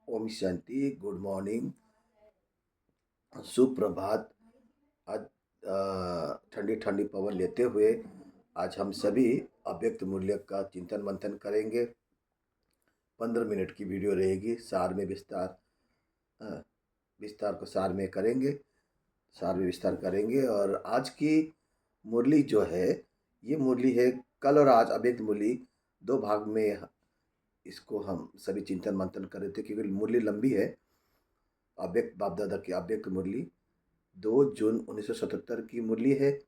Om Shanti. Good morning, सुप्रभात। आज ठंडी ठंडी पवन लेते हुए आज हम सभी अव्यक्त मूल्य का चिंतन मंथन करेंगे। 15 मिनट की वीडियो रहेगी। सार में विस्तार, अ, विस्तार को सार में करेंगे, सार में विस्तार करेंगे। और आज की मुरली जो है, ये मुरली है कल और आज अव्यक्त मुरली, दो भाग में इसको हम सभी चिंतन मंथन कर रहे थे क्योंकि मुरली लंबी है। अव्यक्त बाप दादा की अव्यक्त मुरली 2 जून 1977 की मुरली है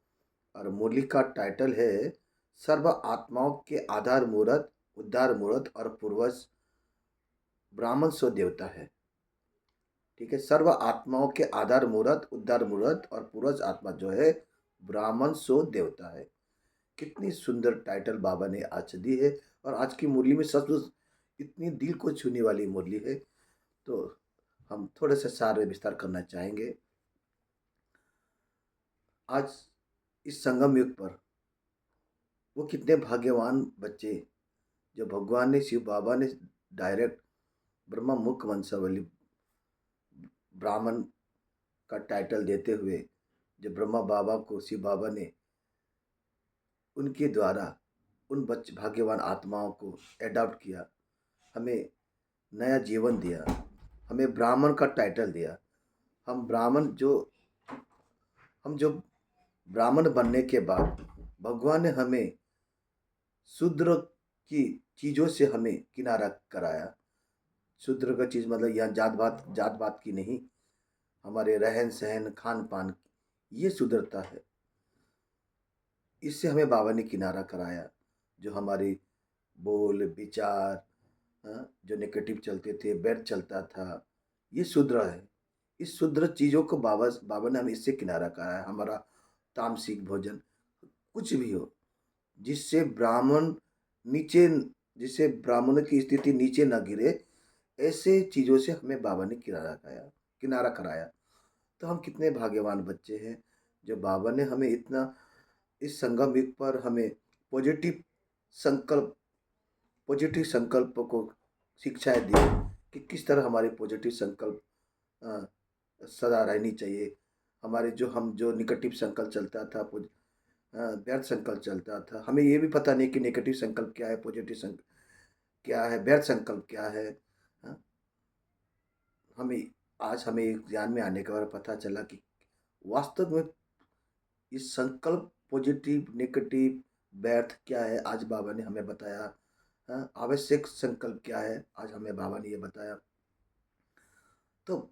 और मुरली का टाइटल है सर्व आत्माओं के आधार मूर्त, उद्धार मूर्त और पूर्वज ब्राह्मण सो देवता है। ठीक है, सर्व आत्माओं के आधार मूर्त, उद्धार मूर्त और पूर्वज आत्मा जो है ब्राह्मण सो देवता है। कितनी सुंदर टाइटल बाबा ने आज दी है। और आज की मुरली में सचमुच इतनी दिल को छूने वाली मुरली है। तो हम थोड़े से सार में विस्तार करना चाहेंगे। आज इस संगम युग पर वो कितने भाग्यवान बच्चे जो भगवान ने, शिव बाबा ने डायरेक्ट ब्रह्मा मुख वंशावली ब्राह्मण का टाइटल देते हुए जो ब्रह्मा बाबा को शिव बाबा ने उनके द्वारा उन बच्चे भाग्यवान आत्माओं को एडॉप्ट किया, हमें नया जीवन दिया, हमें ब्राह्मण का टाइटल दिया। हम ब्राह्मण जो हम जो ब्राह्मण बनने के बाद भगवान ने हमें शूद्र की चीज़ों से हमें किनारा कराया। शूद्र का चीज़ मतलब यहाँ जात बात की नहीं, हमारे रहन सहन खान पान की ये शूद्रता है। इससे हमें बाबा ने किनारा कराया। जो हमारी बोल विचार, जो नेगेटिव चलते थे, बैड चलता था, ये शूद्र है। इस शूद्र चीज़ों को बाबा बाबा ने हमें इससे किनारा कराया। हमारा तामसिक भोजन कुछ भी हो जिससे ब्राह्मण नीचे जिससे ब्राह्मण की स्थिति नीचे न गिरे, ऐसे चीज़ों से हमें बाबा ने किनारा कराया। तो हम कितने भाग्यवान बच्चे हैं जो बाबा ने हमें इतना इस संगम युग पर हमें पॉजिटिव संकल्प पॉजिटिव संकल्प को शिक्षाएं दी कि किस तरह हमारे पॉजिटिव संकल्प अ, सदा रहनी चाहिए। हमारे जो निगेटिव संकल्प चलता था, व्यर्थ संकल्प चलता था, हमें ये भी पता नहीं कि नेगेटिव संकल्प क्या है, पॉजिटिव संकल्प क्या है, व्यर्थ संकल्प क्या है। हाँ, हमें एक ज्ञान में आने के बाद पता चला कि वास्तव में इस संकल्प पॉजिटिव नेगेटिव व्यर्थ क्या है, आज बाबा ने हमें बताया। हाँ, आवश्यक संकल्प क्या है, आज हमें बाबा ने ये बताया। तो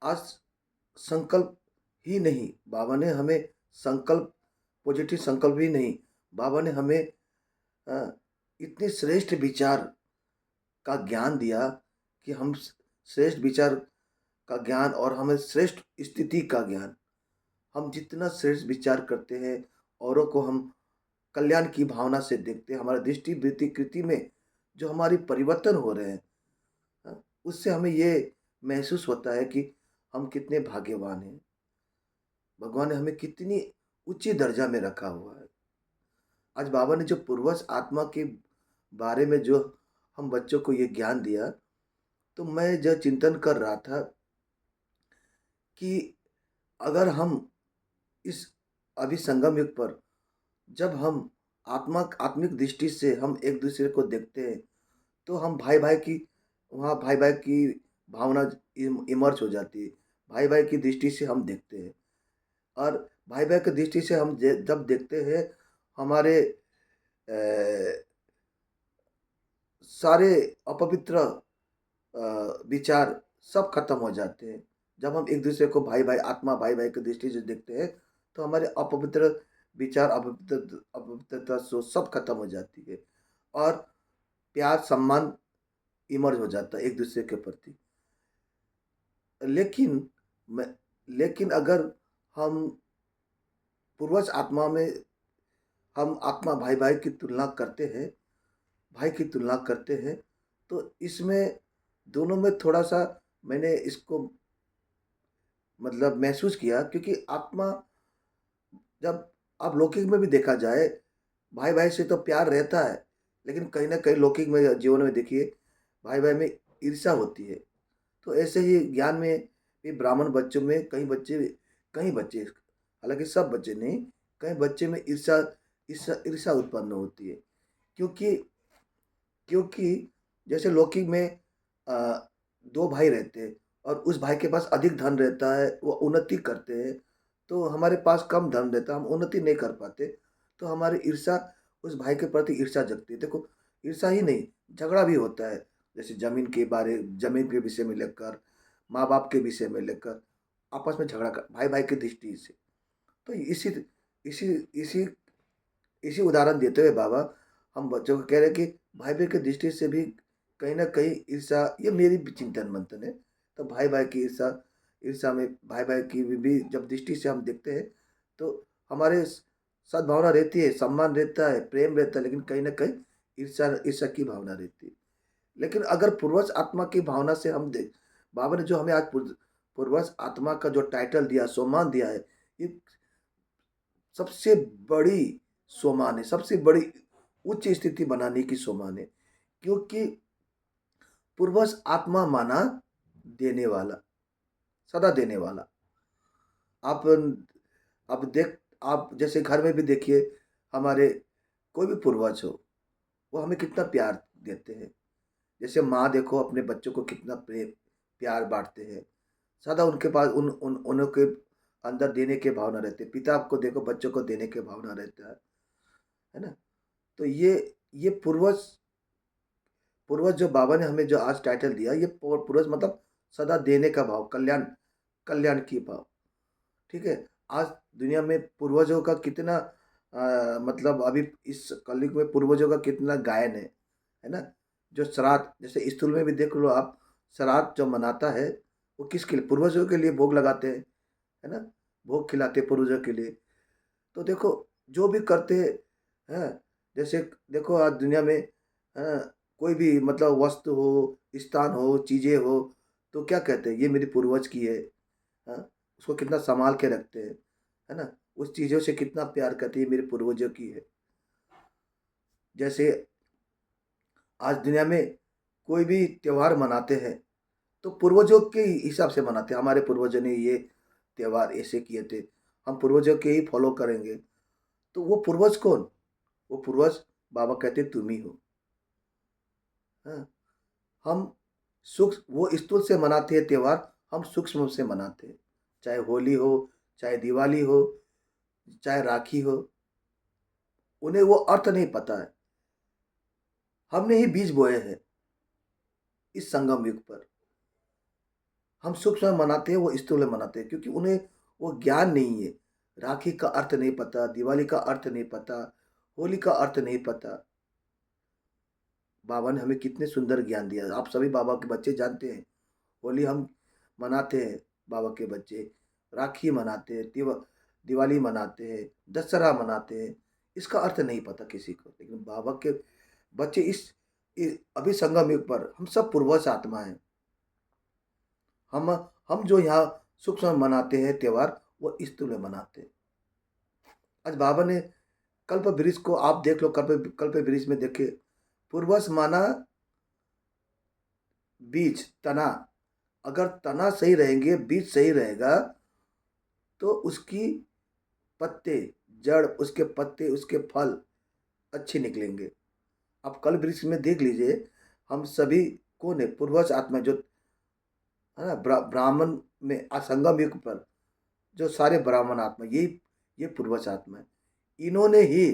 आज संकल्प ही नहीं, बाबा ने हमें संकल्प पॉजिटिव संकल्प ही नहीं, बाबा ने हमें अ, इतने श्रेष्ठ विचार का ज्ञान दिया कि हम श्रेष्ठ विचार का ज्ञान और हमें श्रेष्ठ स्थिति का ज्ञान, हम जितना श्रेष्ठ विचार करते हैं औरों को हम कल्याण की भावना से देखते हैं, हमारी दृष्टि वृत्ति कृति में जो हमारी परिवर्तन हो रहे हैं, उससे हमें ये महसूस होता है कि हम कितने भाग्यवान हैं। भगवान ने हमें कितनी उच्च दर्जा में रखा हुआ है। आज बाबा ने जो पूर्वज आत्मा के बारे में जो हम बच्चों को ये ज्ञान दिया, तो मैं जो चिंतन कर रहा था कि अगर हम इस अभी संगम युग पर जब हम आत्मिक दृष्टि से हम एक दूसरे को देखते हैं, तो हम भाई भाई की वहाँ भाई भाई की भावना इमर्ज हो जाती है। भाई भाई की दृष्टि से हम देखते हैं और भाई भाई की दृष्टि से हम जब देखते हैं, हमारे सारे अपवित्र विचार सब खत्म हो जाते हैं। जब हम एक दूसरे को भाई भाई आत्मा भाई भाई की दृष्टि से देखते हैं, तो हमारे अपवित्र विचार अपवित्रता सोच सब खत्म हो जाती है और प्यार सम्मान इमर्ज हो जाता है एक दूसरे के प्रति। लेकिन मैं लेकिन अगर हम पूर्वज आत्मा में हम आत्मा भाई भाई की तुलना करते हैं, भाई की तुलना करते हैं, तो इसमें दोनों में थोड़ा सा मैंने इसको मतलब महसूस किया, क्योंकि आत्मा जब अब लौकिक में भी देखा जाए, भाई भाई से तो प्यार रहता है, लेकिन कहीं ना कहीं लौकिक में जीवन में देखिए, भाई भाई में ईर्ष्या होती है। तो ऐसे ही ज्ञान में भी ब्राह्मण बच्चों में कई बच्चे, हालाँकि सब बच्चे नहीं, कई बच्चे में ईर्ष्या ईर्ष्या ईर्ष्या उत्पन्न होती है। क्योंकि क्योंकि जैसे लौकिक में अ, 2 भाई रहते हैं और उस भाई के पास अधिक धन रहता है, वो उन्नति करते हैं, तो हमारे पास कम धन रहता है, हम उन्नति नहीं कर पाते, तो हमारी ईर्ष्या उस भाई के प्रति ईर्ष्या जगती है। देखो, ईर्ष्या ही नहीं, झगड़ा भी होता है, जैसे ज़मीन के विषय में लेकर, माँ-बाप के विषय में लेकर, आपस में झगड़ा कर भाई-भाई की दृष्टि से। तो इसी इसी इसी उदाहरण देते हुए बाबा हम बच्चों को कह रहे हैं कि भाई-भाई की दृष्टि से भी कहीं न कहीं ईर्ष्या, ये मेरी भी चिंतन-मंथन है। तो भाई-भाई की ईर्ष्या ईर्ष्या में भाई-भाई की भी जब दृष्टि से हम देखते हैं, तो हमारे सद्भावना रहती है, सम्मान रहता है, प्रेम रहता है, लेकिन कहीं न कहीं ईर्ष्या ईर्ष्या की भावना रहती है। लेकिन अगर पूर्वज आत्मा की भावना से हम देख बाबा ने जो हमें आज पूर्वज आत्मा का जो टाइटल दिया, सम्मान दिया है, ये सबसे बड़ी सोमान है, सबसे बड़ी उच्च स्थिति बनाने की सोमान है। क्योंकि पूर्वज आत्मा माना देने वाला, सदा देने वाला। आप आप देख आप जैसे घर में भी देखिए, हमारे कोई भी पूर्वज हो, वो हमें कितना प्यार देते हैं। जैसे माँ देखो अपने बच्चों को कितना प्यार बाँटते हैं। सदा उनके पास उन उनके अंदर देने के भावना रहते हैं। पिता आपको देखो बच्चों को देने के भावना रहता है ना? तो ये पूर्वज जो बाबा ने हमें जो आज टाइटल दिया, ये पूर्वज मतलब सदा देने का भाव, कल्याण कल्याण की भाव, ठीक है? आज दुनिया में पूर्वजों का कितना मतलब अभी इस कलयुग में पूर्वजों का कितना गायन है ना? जो श्राद्ध जैसे स्थूल में भी देख लो आप, श्राद्ध जो मनाता है, वो किसके लिए? पूर्वजों के लिए भोग लगाते हैं, है ना? भोग खिलाते हैं पूर्वजों के लिए। तो देखो, जो भी करते हैं, जैसे देखो आज दुनिया में कोई भी मतलब वस्तु हो, स्थान हो, चीज़ें हो, तो क्या कहते हैं, ये मेरी पूर्वज की है। हाँ, उसको कितना संभाल के रखते हैं, है ना? उस चीज़ों से कितना प्यार करते हैं, ये मेरे पूर्वजों की है। जैसे आज दुनिया में कोई भी त्योहार मनाते हैं, तो पूर्वजों के हिसाब से मनाते हैं। हमारे पूर्वजों ने ये त्योहार ऐसे किए थे, हम पूर्वजों के ही फॉलो करेंगे। तो वो पूर्वज कौन? वो पूर्वज बाबा कहते तुम ही हो। हाँ, हम वो स्थूल से मनाते हैं त्योहार, हम सूक्ष्म से मनाते हैं। चाहे होली हो, चाहे दिवाली हो, चाहे राखी हो, उन्हें वो अर्थ नहीं पता है। हमने ही बीज बोए हैं इस संगम युग पर। हम सूक्ष्म में मनाते हैं, वो स्थूल में मनाते हैं, क्योंकि उन्हें वो ज्ञान नहीं है। राखी का अर्थ नहीं पता, दिवाली का अर्थ नहीं पता, होली का अर्थ नहीं पता। बाबा ने हमें कितने सुंदर ज्ञान दिया। आप सभी बाबा के बच्चे जानते हैं, होली हम मनाते हैं, बाबा के बच्चे राखी मनाते हैं, दिवाली मनाते हैं, दशहरा मनाते हैं। इसका अर्थ नहीं पता किसी को, लेकिन बाबा के बच्चे अभी संगम युग पर हम सब पूर्वज आत्मा हैं। हम हम जो यहाँ सूक्ष्म में मनाते हैं त्योहार, वो स्थूल में मनाते हैं। आज बाबा ने कल्प वृक्ष को आप देख लो, कल्प कल्प वृक्ष में देखे, पूर्वज माना बीज, तना। अगर तना सही रहेंगे, बीज सही रहेगा, तो उसकी पत्ते, जड़, उसके पत्ते, उसके फल अच्छे निकलेंगे। आप कल्प वृक्ष में देख लीजिए, हम सभी कौन है? पूर्वज आत्मा जो है ना, ब्राह्मण में असंगम युग पर जो सारे ब्राह्मण आत्मा, ये पूर्वज आत्मा है। इन्होंने ही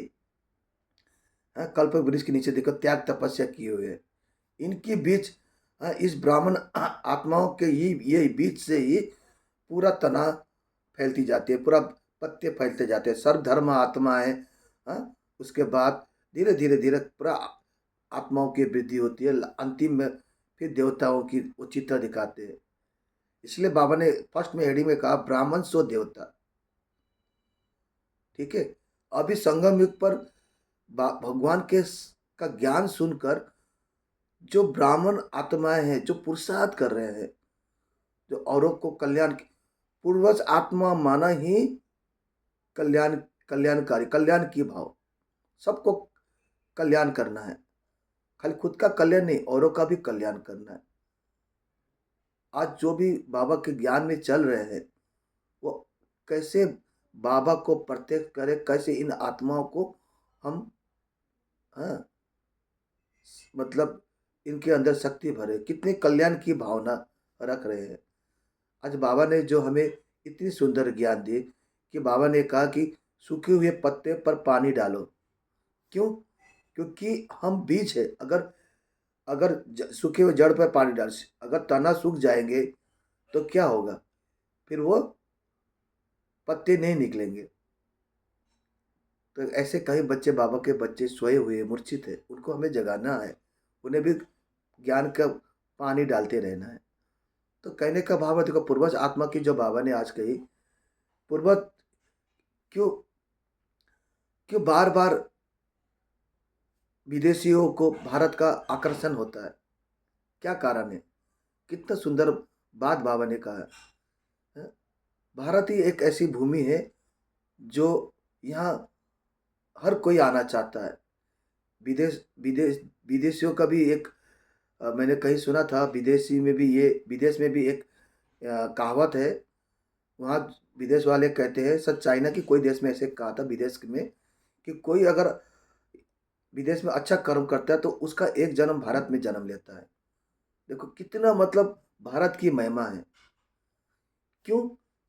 कल्प वृक्ष के नीचे देखो त्याग तपस्या किए हुए है। इनकी बीच इस ब्राह्मण आत्माओं के ये बीच से ही पूरा तना फैलती जाती है, पूरा पत्ते फैलते जाते हैं। सर्वधर्म आत्मा है। उसके बाद धीरे धीरे धीरे पूरा आत्माओं की वृद्धि होती है। अंतिम में फिर देवताओं की वो चित्र दिखाते हैं। इसलिए बाबा ने फर्स्ट में हेडिंग में कहा ब्राह्मण सो देवता। ठीक है। अभी संगम युग पर भगवान के का ज्ञान सुनकर जो ब्राह्मण आत्माएं हैं, जो पुरुषार्थ कर रहे हैं, जो औरों को पूर्वज आत्मा माना ही कल्याण, कल्याणकारी, कल्याण की भाव, सबको कल्याण करना है। खाली खुद का कल्याण नहीं, औरों का भी कल्याण करना है। आज जो भी बाबा के ज्ञान में चल रहे हैं, वो कैसे बाबा को प्रत्यक्ष करें, कैसे इन आत्माओं को हम, हाँ, मतलब इनके अंदर शक्ति भरे, कितने कल्याण की भावना रख रहे हैं। आज बाबा ने जो हमें इतनी सुंदर ज्ञान दी कि बाबा ने कहा कि सूखे हुए पत्ते पर पानी डालो। क्यों? क्योंकि हम बीज है। अगर अगर सूखे हुए जड़ पर पानी डाल, अगर तना सूख जाएंगे तो क्या होगा? फिर वो पत्ते नहीं निकलेंगे। तो ऐसे कई बच्चे, बाबा के बच्चे सोए हुए मूर्छित है, उनको हमें जगाना है, उन्हें भी ज्ञान का पानी डालते रहना है। तो कहने का भाव है, देखो पूर्वज आत्मा की जो बाबा ने आज कही, पूर्वज क्यों क्यों बार बार विदेशियों को भारत का आकर्षण होता है? क्या कारण है? कितना सुंदर बात बाबा ने कहा है। भारत ही एक ऐसी भूमि है जो यहाँ हर कोई आना चाहता है। विदेश विदेश विदेशियों का भी एक, मैंने कहीं सुना था, विदेशी में भी ये, विदेश में भी एक कहावत है। वहाँ विदेश वाले कहते हैं, सच चाइना की कोई देश में ऐसे कहा था विदेश में, कि कोई अगर विदेश में अच्छा कर्म करता है तो उसका एक जन्म भारत में जन्म लेता है। देखो कितना, मतलब भारत की महिमा है। क्यों?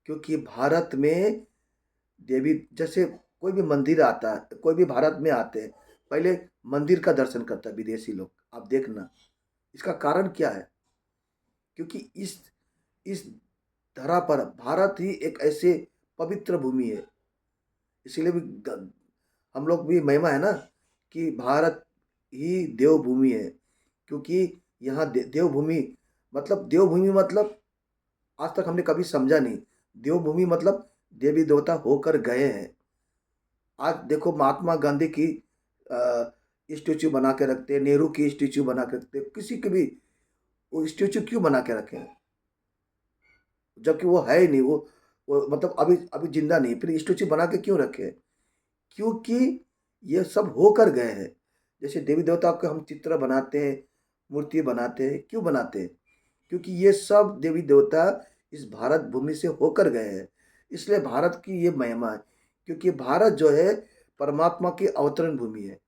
क्योंकि भारत में देवी, जैसे कोई भी मंदिर आता है, कोई भी भारत में आते हैं, पहले मंदिर का दर्शन करता है विदेशी लोग। आप देखना, इसका कारण क्या है? क्योंकि इस धरा पर भारत ही एक ऐसे पवित्र भूमि है। इसीलिए भी हम लोग भी महिमा है ना, कि भारत ही देवभूमि है। क्योंकि यहाँ देवभूमि, मतलब देवभूमि मतलब आज तक हमने कभी समझा नहीं। देवभूमि मतलब देवी देवता होकर गए हैं। आज देखो महात्मा गांधी की स्टेचू बना के रखते हैं, नेहरू की स्टेचू बना के रखते हैं, किसी की भी वो स्टेचू क्यों बना के रखे हैं? जबकि वो है ही नहीं, वो मतलब अभी अभी जिंदा नहीं, फिर स्टेचू बना के क्यों रखे हैं? क्योंकि ये सब होकर गए हैं। जैसे देवी देवता के हम चित्र बनाते हैं, मूर्ति बनाते हैं, क्यों बनाते हैं? क्योंकि ये सब देवी देवता इस भारत भूमि से होकर गए हैं। इसलिए भारत की ये महिमा है। क्योंकि भारत जो है परमात्मा की अवतरण भूमि है।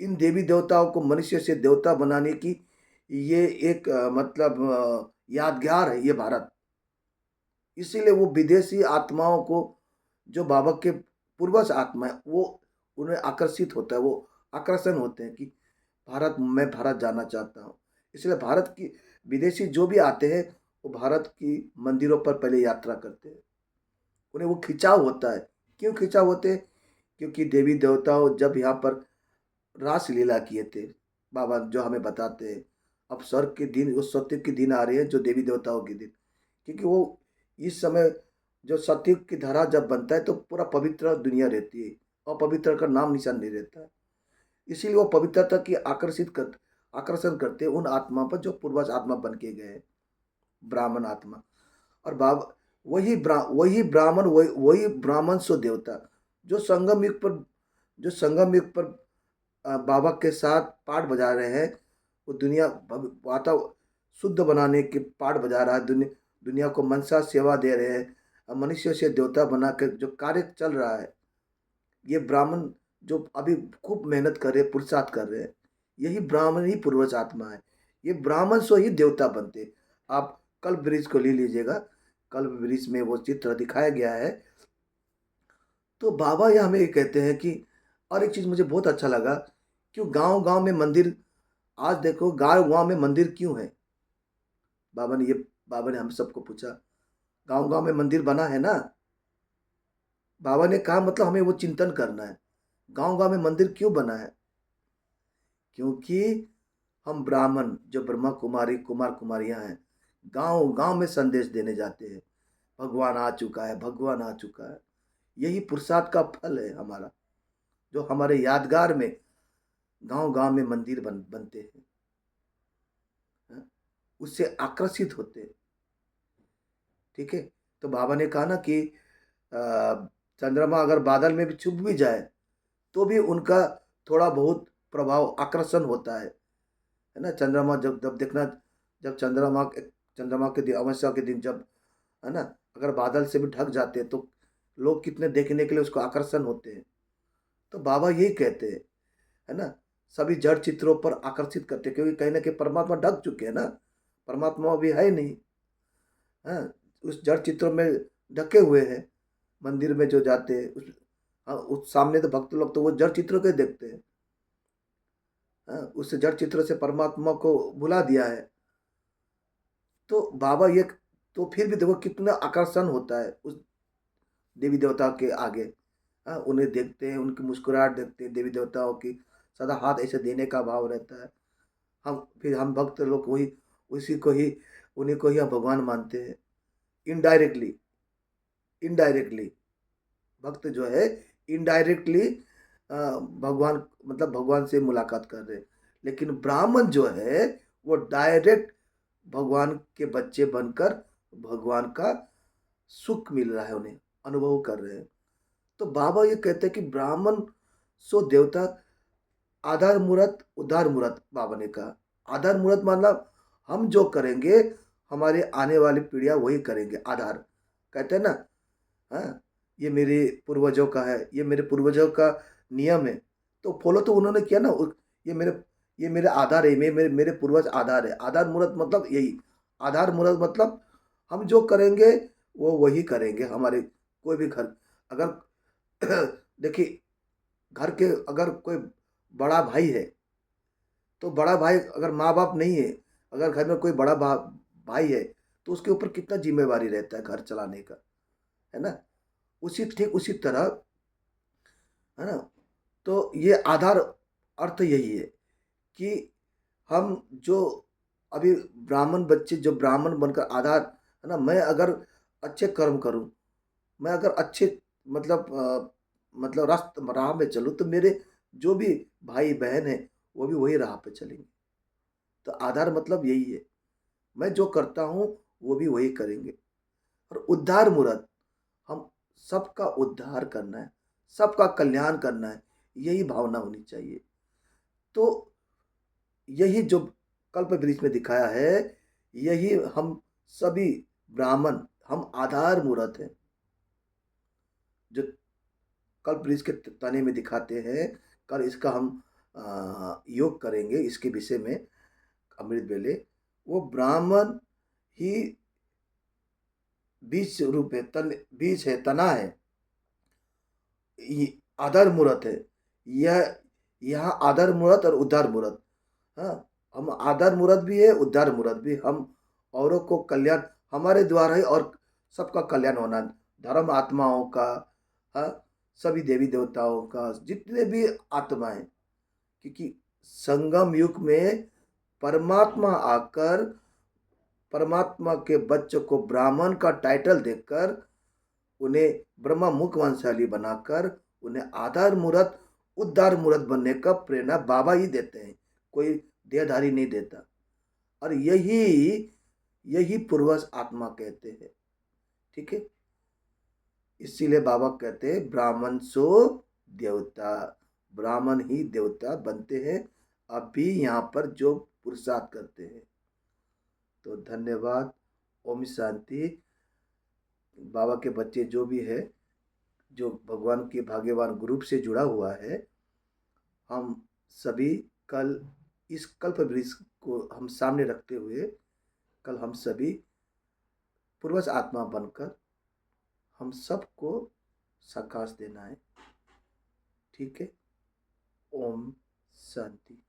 इन देवी देवताओं को मनुष्य से देवता बनाने की ये एक मतलब यादगार है ये भारत। इसीलिए वो विदेशी आत्माओं को, जो बाबा के पूर्वज आत्मा है, वो उन्हें आकर्षित होता है, वो आकर्षण होते हैं कि भारत, मैं भारत जाना चाहता हूँ। इसलिए भारत की विदेशी जो भी आते हैं, वो भारत की मंदिरों पर पहले यात्रा करते हैं। उन्हें वो खिंचाव होता है। क्यों खिंचाव होते हैं? क्योंकि देवी देवताओं जब यहाँ पर रास लीला किए थे, बाबा जो हमें बताते हैं, अब स्वर्ग के दिन, उस सत्य के दिन आ रहे हैं जो देवी देवताओं के दिन। क्योंकि वो इस समय जो सत्य की धारा जब बनता है तो पूरा पवित्र दुनिया रहती है, और पवित्र का नाम निशान नहीं रहता है। इसीलिए वो पवित्रता की आकर्षण करते हैं उन आत्मा पर जो पूर्वज आत्मा बन के गए हैं, ब्राह्मण आत्मा। और बाबा वही ब्राह्मण, वही ब्राह्मण सो देवता, जो संगम युग पर, जो संगम युग पर बाबा के साथ पाठ बजा रहे हैं। वो दुनिया वाता शुद्ध बनाने के पाठ बजा रहा है, दुनिया को मनसा सेवा दे रहे हैं, मनुष्य से देवता बना कर जो कार्य चल रहा है, ये ब्राह्मण जो अभी खूब मेहनत कर रहे हैं, पुरुषार्थ कर रहे हैं, यही ब्राह्मण ही पूर्वज आत्मा है। ये ब्राह्मण सो ही देवता बनते। आप कल्प वृक्ष को ले लीजिएगा, कल्प वृक्ष में वो चित्र दिखाया गया है। तो बाबा ये हमें ये कहते हैं कि, और एक चीज़ मुझे बहुत अच्छा लगा, क्यों गांव गांव में मंदिर, आज देखो गांव गांव में मंदिर क्यों है? बाबा ने ये बाबा ने हम सबको पूछा, गांव गांव में मंदिर बना है ना? बाबा ने कहा मतलब हमें वो चिंतन करना है, गांव गांव में मंदिर क्यों बना है? क्योंकि हम ब्राह्मण जो ब्रह्मा कुमारी कुमार कुमारियां हैं, गांव गांव में संदेश देने जाते हैं, भगवान आ चुका है, भगवान आ चुका है। यही पुरुषार्थ का फल है हमारा, जो हमारे यादगार में गांव गांव में मंदिर बनते हैं, हाँ? उससे आकर्षित होते हैं। ठीक है। तो बाबा ने कहा ना कि चंद्रमा अगर बादल में भी छुप भी जाए तो भी उनका थोड़ा बहुत प्रभाव, आकर्षण होता है ना? चंद्रमा जब जब देखना, जब चंद्रमा चंद्रमा के दिन, अमावस्या के दिन जब, है ना, अगर बादल से भी ढक जाते तो लोग कितने देखने के लिए उसको आकर्षण होते हैं। तो बाबा यही कहते हैं, है ना, सभी जड़ चित्रों पर आकर्षित करते हैं, क्योंकि कहीं ना कहीं परमात्मा ढक चुके हैं ना, परमात्मा अभी है ही नहीं। हाँ, उस जड़ चित्रों में ढके हुए हैं। मंदिर में जो जाते हैं उस, हाँ, उस सामने तो भक्त लोग तो वो जड़ चित्रों के देखते हैं। हाँ, उस जड़ चित्र से परमात्मा को भुला दिया है। तो बाबा ये, तो फिर भी देखो कितना आकर्षण होता है उस देवी देवता के आगे। हाँ, उन्हें देखते हैं, उनकी मुस्कुराहट देखते हैं, देवी देवताओं की सदा हाथ ऐसे देने का भाव रहता है। हम भक्त लोग वही, उसी को ही, उन्हीं को ही हम भगवान मानते हैं। इनडायरेक्टली, इनडायरेक्टली भक्त जो है इनडायरेक्टली भगवान, मतलब भगवान से मुलाकात कर रहे हैं। लेकिन ब्राह्मण जो है वो डायरेक्ट भगवान के बच्चे बनकर भगवान का सुख मिल रहा है, उन्हें अनुभव कर रहे हैं। तो बाबा ये कहते हैं कि ब्राह्मण सो देवता, आधार मूरत उद्धार मूरत। बाबा ने कहा आधार मूरत मतलब हम जो करेंगे हमारे आने वाली पीढ़ियां वही करेंगे। आधार कहते हैं ना, हाँ, ये मेरे पूर्वजों का है, ये मेरे पूर्वजों का नियम है, तो फॉलो तो उन्होंने किया ना। ये मेरे, ये मेरे आधार है, मेरे पूर्वज आधार है। आधार मूरत मतलब यही, आधार मूरत मतलब हम जो करेंगे वो वही करेंगे। हमारे कोई भी घर, अगर देखिए, घर के अगर कोई बड़ा भाई है, तो बड़ा भाई अगर माँ बाप नहीं है, अगर घर में कोई बड़ा भाई है, तो उसके ऊपर कितना जिम्मेवारी रहता है घर चलाने का, है ना। उसी ठीक उसी तरह, है ना, तो ये आधार अर्थ यही है कि हम जो अभी ब्राह्मण बच्चे जो ब्राह्मण बनकर आधार, है ना, मैं अगर अच्छे कर्म करूं, मैं अगर अच्छे, मतलब मतलब राह में चलूं, तो मेरे जो भी भाई बहन है वो भी वही राह पे चलेंगे। तो आधार मतलब यही है, मैं जो करता हूँ वो भी वही करेंगे। और उद्धार मूर्त, हम सबका उद्धार करना है, सबका कल्याण करना है, यही भावना होनी चाहिए। तो यही जो कल्प वृक्ष में दिखाया है, यही हम सभी ब्राह्मण, हम आधार मूर्त हैं, जो कल्प वृक्ष के तने में दिखाते हैं। कल इसका हम योग करेंगे इसके विषय में, अमृत वेले। वो ब्राह्मण ही बीज रूप है, तन बीज है, तना है, आधार मूर्त है। यह यहाँ आधार मूर्त और उद्धार मूर्त। हाँ, हम आधार मूर्त भी है, उद्धार मूर्त भी। हम औरों को कल्याण, हमारे द्वारा ही और सबका कल्याण होना, धर्म आत्माओं का, हाँ, सभी देवी देवताओं का, जितने भी आत्माएं, क्योंकि संगम युग में परमात्मा आकर परमात्मा के बच्चों को ब्राह्मण का टाइटल देकर उन्हें ब्रह्मा मुख वंशाली बनाकर उन्हें आधार मूर्त उद्धार मूर्त बनने का प्रेरणा बाबा ही देते हैं, कोई देहधारी नहीं देता। और यही यही पूर्वज आत्मा कहते हैं। ठीक है, इसीलिए बाबा कहते हैं ब्राह्मण सो देवता, ब्राह्मण ही देवता बनते हैं अभी यहाँ पर जो पुरुषार्थ करते हैं। तो धन्यवाद। ओम शांति। बाबा के बच्चे जो भी है, जो भगवान के भाग्यवान ग्रुप से जुड़ा हुआ है, हम सभी कल इस कल्प वृक्ष को हम सामने रखते हुए, कल हम सभी पूर्वज आत्मा बनकर हम सबको साकाश देना है। ठीक है। ओम शांति।